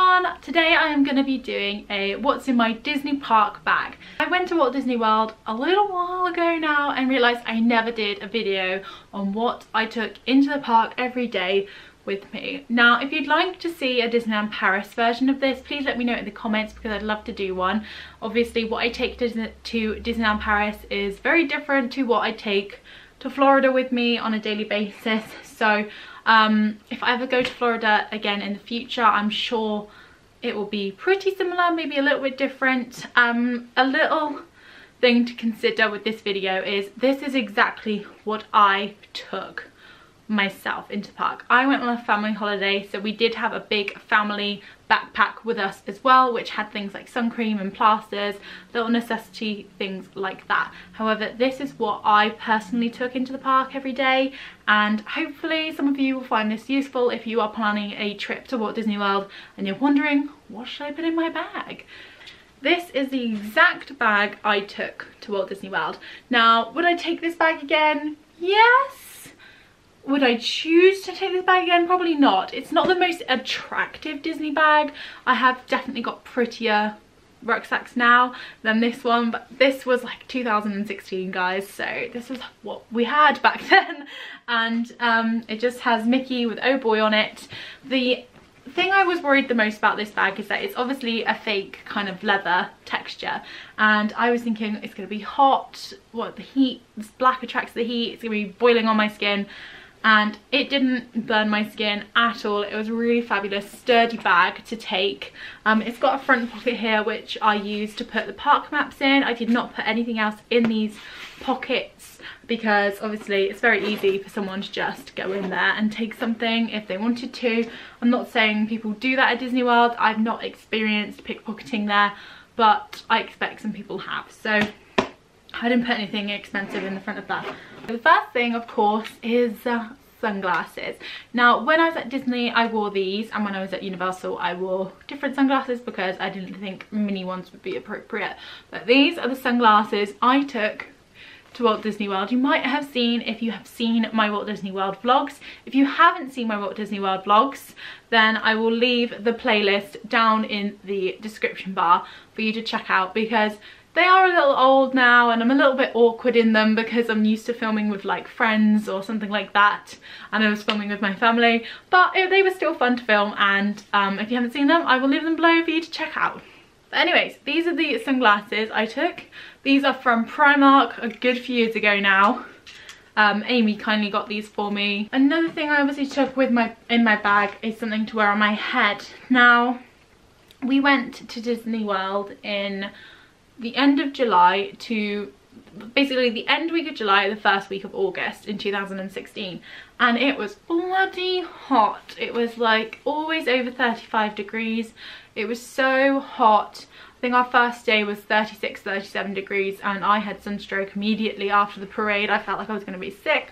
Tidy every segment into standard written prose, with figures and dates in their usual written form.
everyone! Today I am going to be doing a what's in my Disney park bag. I went to Walt Disney World a little while ago now and realised I never did a video on what I took into the park every day with me. Now if you'd like to see a Disneyland Paris version of this, please let me know in the comments because I'd love to do one. Obviously what I take to Disneyland Paris is very different to what I take to Florida with me on a daily basis. So if I ever go to Florida again in the future, I'm sure it will be pretty similar, maybe a little bit different. A little thing to consider with this video is this is exactly what I took myself into the park. I went on a family holiday, so we did have a big family backpack with us as well, which had things like sun cream and plasters, little necessity things like that. However, this is what I personally took into the park every day, and hopefully some of you will find this useful if you are planning a trip to Walt Disney World and you're wondering, what should I put in my bag? This is the exact bag I took to Walt Disney World. Now, would I take this bag again? Yes. Would I choose to take this bag again? Probably not. It's not the most attractive Disney bag. I have definitely got prettier rucksacks now than this one, but this was like 2016, guys, so this was what we had back then. And it just has Mickey with oh boy on it. The thing I was worried the most about this bag is that it's obviously a fake kind of leather texture, and I was thinking it's going to be hot, what, the heat, this black attracts the heat, it's going to be boiling on my skin. And it didn't burn my skin at all. It was a really fabulous sturdy bag to take. It's got a front pocket here which I used to put the park maps in. I did not put anything else in these pockets because obviously it's very easy for someone to just go in there and take something if they wanted to. I'm not saying people do that at Disney World. I've not experienced pickpocketing there, but I expect some people have. So I didn't put anything expensive in the front of that. The first thing, of course, is sunglasses. Now, when I was at Disney, I wore these, and when I was at Universal, I wore different sunglasses because I didn't think mini ones would be appropriate. But these are the sunglasses I took to Walt Disney World. You might have seen if you have seen my Walt Disney World vlogs. If you haven't seen my Walt Disney World vlogs, then I will leave the playlist down in the description bar for you to check out, because they are a little old now and I'm a little bit awkward in them because I'm used to filming with like friends or something like that, and I was filming with my family, but they were still fun to film. And if you haven't seen them, I will leave them below for you to check out. But anyways, these are the sunglasses I took. These are from Primark a good few years ago now. Amy kindly got these for me. Another thing I obviously took with in my bag is something to wear on my head. Now, we went to Disney World in the end of July to basically the end week of July, the first week of August in 2016, and it was bloody hot. It was like always over 35 degrees. It was so hot. I think our first day was 36, 37 degrees, and I had sunstroke immediately after the parade. I felt like I was going to be sick,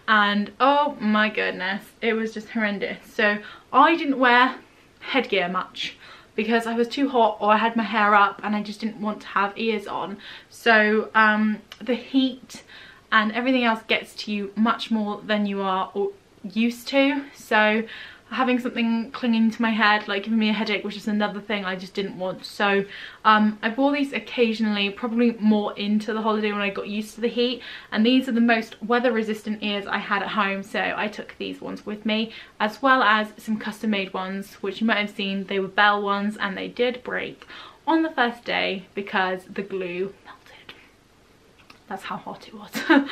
and oh my goodness, it was just horrendous. So I didn't wear headgear much because I was too hot, or I had my hair up and I just didn't want to have ears on. So the heat and everything else gets to you much more than you are used to. So having something clinging to my head, like giving me a headache, which is another thing I just didn't want. So I wore these occasionally, probably more into the holiday when I got used to the heat, and these are the most weather resistant ears I had at home, so I took these ones with me, as well as some custom made ones, which you might have seen. They were Bell ones, and they did break on the first day because the glue melted. That's how hot it was.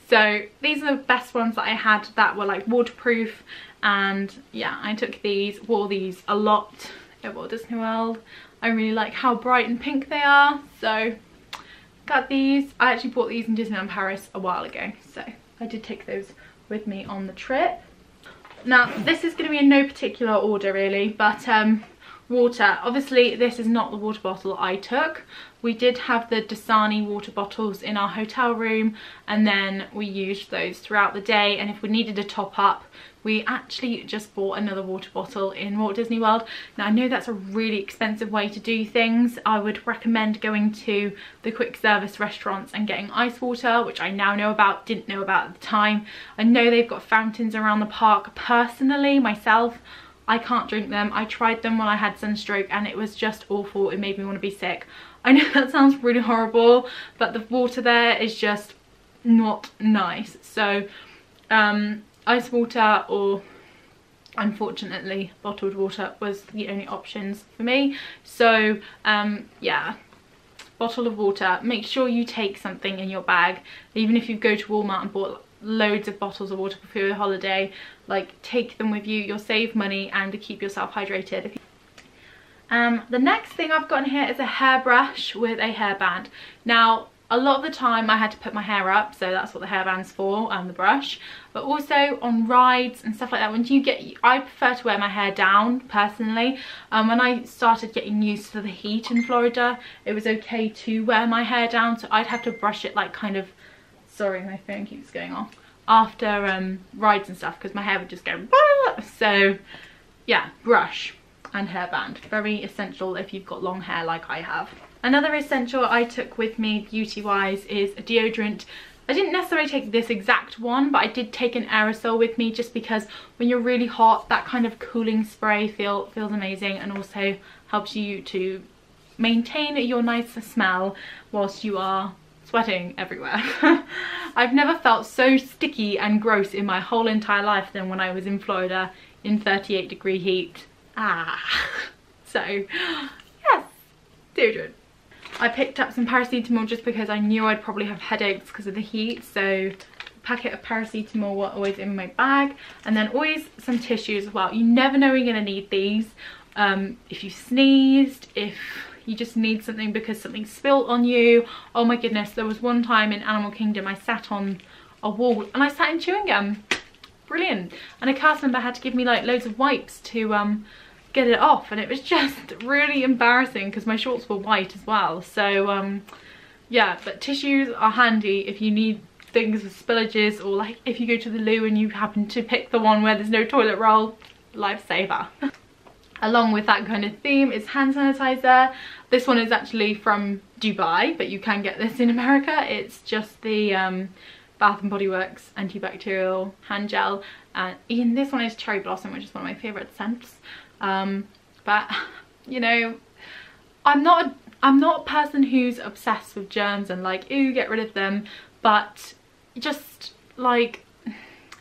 So these are the best ones that I had that were like waterproof, and yeah, I took these, wore these a lot at Walt Disney World. I really like how bright and pink they are, so got these. I actually bought these in Disneyland Paris a while ago, so I did take those with me on the trip. Now this is going to be in no particular order really, but water. Obviously this is not the water bottle I took. We did have the Dasani water bottles in our hotel room, and then we used those throughout the day, and if we needed a top up, we actually just bought another water bottle in Walt Disney World. Now I know that's a really expensive way to do things. I would recommend going to the quick service restaurants and getting ice water, which I now know about, didn't know about at the time. I know they've got fountains around the park. Personally, myself, I can't drink them. I tried them when I had sunstroke and it was just awful. It made me want to be sick. I know that sounds really horrible, but the water there is just not nice. So ice water or, unfortunately, bottled water was the only options for me. So yeah, bottle of water. Make sure you take something in your bag. Even if you go to Walmart and bought loads of bottles of water for your holiday, like, take them with you. You'll save money and keep yourself hydrated. The next thing I've got in here is a hairbrush with a hairband. Now, a lot of the time I had to put my hair up, so that's what the hairband's for, and the brush. But also on rides and stuff like that, when you get, I prefer to wear my hair down personally. When I started getting used to the heat in Florida, it was okay to wear my hair down, so I'd have to brush it like kind of, sorry, my phone keeps going off, after rides and stuff, because my hair would just go, bah! So yeah, brush and hairband, very essential if you've got long hair like I have. Another essential I took with me beauty wise is a deodorant. I didn't necessarily take this exact one, but I did take an aerosol with me, just because when you're really hot, that kind of cooling spray feels amazing, and also helps you to maintain your nice smell whilst you are sweating everywhere. I've never felt so sticky and gross in my whole entire life than when I was in Florida in 38-degree heat. So yes, deodorant. I picked up some paracetamol just because I knew I'd probably have headaches because of the heat, so a packet of paracetamol were always in my bag, and then always some tissues as well. You never know when you're going to need these. If you sneezed, if you just need something because something spilt on you. Oh my goodness, there was one time in Animal Kingdom I sat on a wall and I sat in chewing gum. Brilliant. And a cast member had to give me like loads of wipes to get it off, and it was just really embarrassing because my shorts were white as well. So yeah, but tissues are handy if you need things with spillages, or like if you go to the loo and you happen to pick the one where there's no toilet roll. Lifesaver. Along with that kind of theme is hand sanitizer. This one is actually from Dubai, but you can get this in America. It's just the Bath & Body Works antibacterial hand gel, and this one is Cherry Blossom, which is one of my favourite scents. But you know, I'm not a person who's obsessed with germs and like, ooh, get rid of them, but just like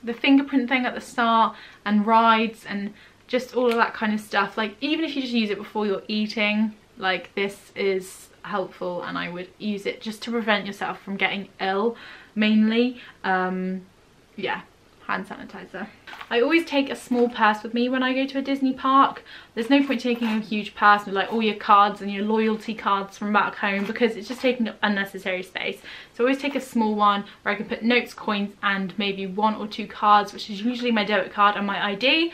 the fingerprint thing at the start and rides and just all of that kind of stuff, like even if you just use it before you're eating, like this is helpful, and I would use it just to prevent yourself from getting ill mainly. Yeah, hand sanitizer. I always take a small purse with me when I go to a Disney park. There's no point taking a huge purse with like all your cards and your loyalty cards from back home, because it's just taking up unnecessary space. So I always take a small one where I can put notes, coins, and maybe 1 or 2 cards, which is usually my debit card and my ID.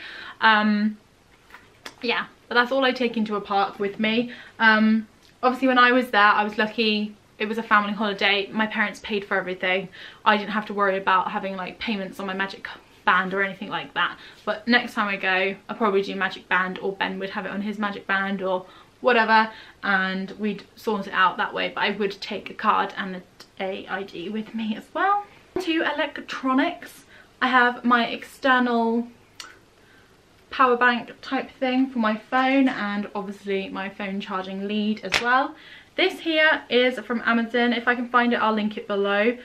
Yeah, but that's all I take into a park with me. Obviously when I was there, I was lucky. It was a family holiday. My parents paid for everything. I didn't have to worry about having like payments on my Magic Band or anything like that. But next time I go, I'll probably do Magic Band, or Ben would have it on his Magic Band or whatever, and we'd sort it out that way. But I would take a card and a ID with me as well. To electronics, I have my external power bank type thing for my phone, and obviously my phone charging lead as well. This here is from Amazon. If I can find it, I'll link it below.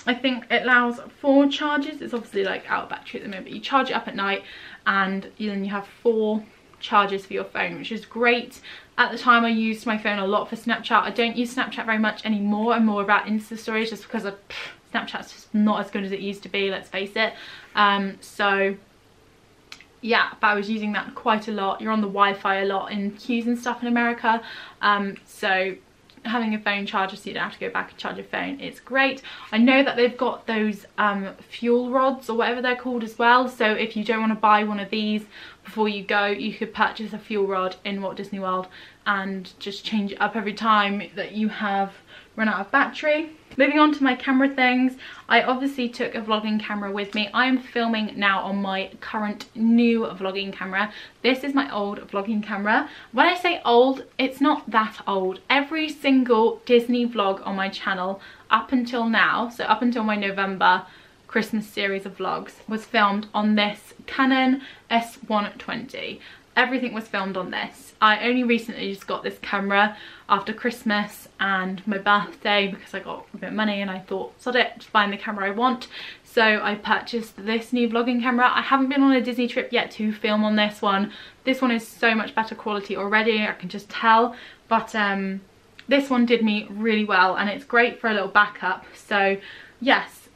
I think it allows 4 charges. It's obviously like out of battery at the moment, but you charge it up at night, and then you have 4 charges for your phone, which is great. At the time I used my phone a lot for Snapchat. I don't use Snapchat very much anymore. I'm more about Insta stories, just because Snapchat's just not as good as it used to be, let's face it. So yeah, but I was using that quite a lot. You're on the Wi-Fi a lot in queues and stuff in America, so having a phone charger so you don't have to go back and charge your phone, it's great. I know that they've got those fuel rods or whatever they're called as well, so if you don't want to buy one of these before you go, you could purchase a fuel rod in Walt Disney World and just change it up every time that you have run out of battery. Moving on to my camera things, I obviously took a vlogging camera with me. I am filming now on my current new vlogging camera. This is my old vlogging camera. When I say old, it's not that old. Every single Disney vlog on my channel up until now, so up until my November Christmas series of vlogs was filmed on this Canon S120. Everything was filmed on this. I only recently just got this camera after Christmas and my birthday because I got a bit of money and I thought, sod it, just buying the camera I want. So I purchased this new vlogging camera. I haven't been on a Disney trip yet to film on this one. This one is so much better quality already, I can just tell. But this one did me really well and it's great for a little backup. So yes,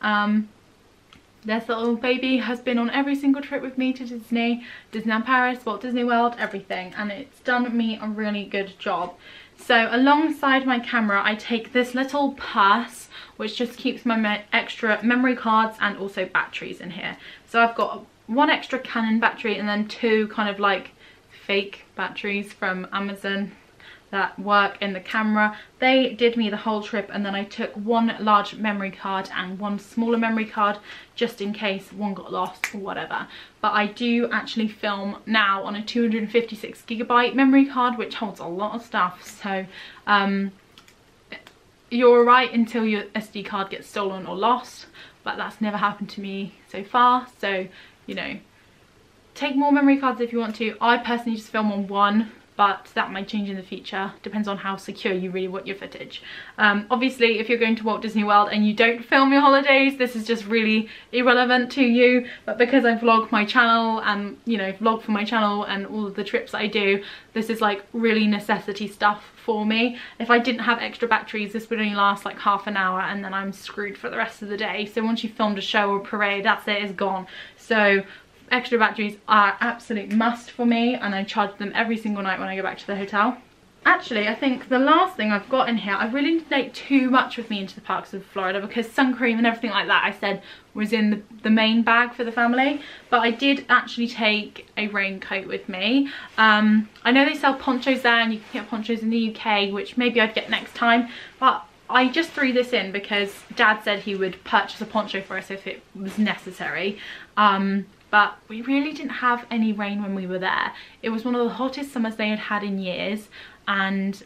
this little baby has been on every single trip with me to Disneyland Paris, Walt Disney World, everything, and it's done me a really good job. So alongside my camera I take this little purse which just keeps my extra memory cards and also batteries in here. So I've got one extra Canon battery and then two kind of like fake batteries from Amazon that work in the camera. They did me the whole trip, and then I took one large memory card and one smaller memory card just in case one got lost or whatever. But I do actually film now on a 256GB memory card, which holds a lot of stuff. So you're alright until your SD card gets stolen or lost, but that's never happened to me so far. So, you know, take more memory cards if you want to. I personally just film on one, but that might change in the future. Depends on how secure you really want your footage. Obviously, if you're going to Walt Disney World and you don't film your holidays, this is just really irrelevant to you. But because I vlog my channel and, you know, vlog for my channel and all of the trips I do, this is like really necessity stuff for me. If I didn't have extra batteries, this would only last like half an hour and then I'm screwed for the rest of the day. So once you've filmed a show or parade, that's it, it's gone. So extra batteries are absolute must for me, and I charge them every single night when I go back to the hotel. Actually, I think the last thing I've got in here, I really didn't take too much with me into the parks of Florida because sun cream and everything like that I said was in the main bag for the family, but I did actually take a raincoat with me. I know they sell ponchos there and you can get ponchos in the UK, which maybe I'd get next time, but I just threw this in because Dad said he would purchase a poncho for us if it was necessary. But we really didn't have any rain when we were there. It was one of the hottest summers they had had in years, and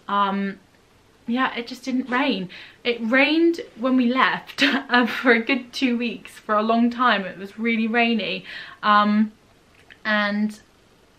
yeah, it just didn't rain. It rained when we left for a good 2 weeks. For a long time it was really rainy, and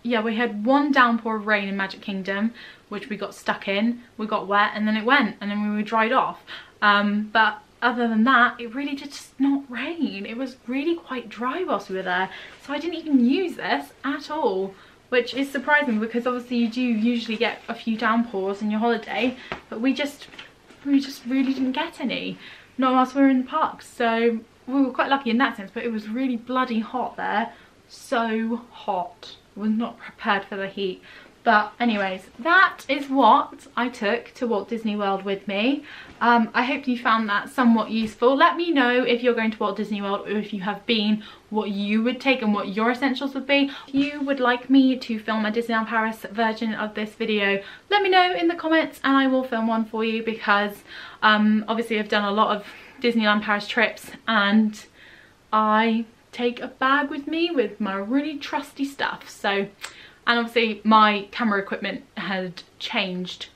yeah, we had one downpour of rain in Magic Kingdom which we got stuck in. We got wet and then it went and then we were dried off, but other than that, it really did just not rain. It was really quite dry whilst we were there. So I didn't even use this at all, which is surprising because obviously you do usually get a few downpours in your holiday, but we just really didn't get any. Not whilst we were in the parks. So we were quite lucky in that sense, but it was really bloody hot there. So hot. I was not prepared for the heat. But anyways, that is what I took to Walt Disney World with me. I hope you found that somewhat useful. Let me know if you're going to Walt Disney World or if you have been, what you would take and what your essentials would be. If you would like me to film a Disneyland Paris version of this video, let me know in the comments and I will film one for you because obviously I've done a lot of Disneyland Paris trips and I take a bag with me with my really trusty stuff. So, and obviously my camera equipment had changed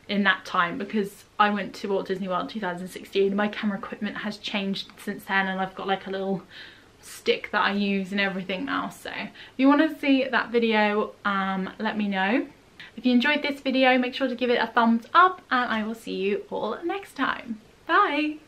in that time because I went to Walt Disney World in 2016. My camera equipment has changed since then and I've got like a little stick that I use and everything now. So if you want to see that video, let me know. If you enjoyed this video, make sure to give it a thumbs up and I will see you all next time. Bye!